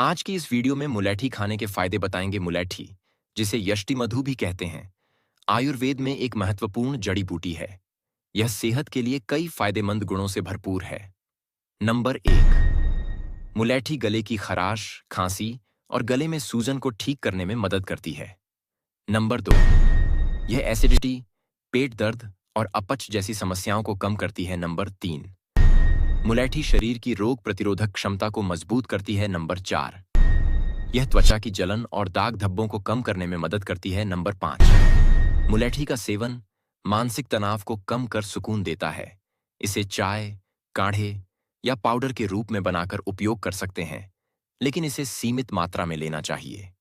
आज की इस वीडियो में मुलैठी खाने के फायदे बताएंगे। मुलैठी, जिसे यष्टि मधु भी कहते हैं, आयुर्वेद में एक महत्वपूर्ण जड़ी बूटी है। यह सेहत के लिए कई फायदेमंद गुणों से भरपूर है। नंबर 1, मुलैठी गले की खराश, खांसी और गले में सूजन को ठीक करने में मदद करती है। नंबर 2, यह एसिडिटी, पेट दर्द और अपच जैसी समस्याओं को कम करती है। नंबर 3, मुलैठी शरीर की रोग प्रतिरोधक क्षमता को मजबूत करती है। नंबर 4, यह त्वचा की जलन और दाग धब्बों को कम करने में मदद करती है। नंबर 5, मुलैठी का सेवन मानसिक तनाव को कम कर सुकून देता है। इसे चाय, काढ़े या पाउडर के रूप में बनाकर उपयोग कर सकते हैं, लेकिन इसे सीमित मात्रा में लेना चाहिए।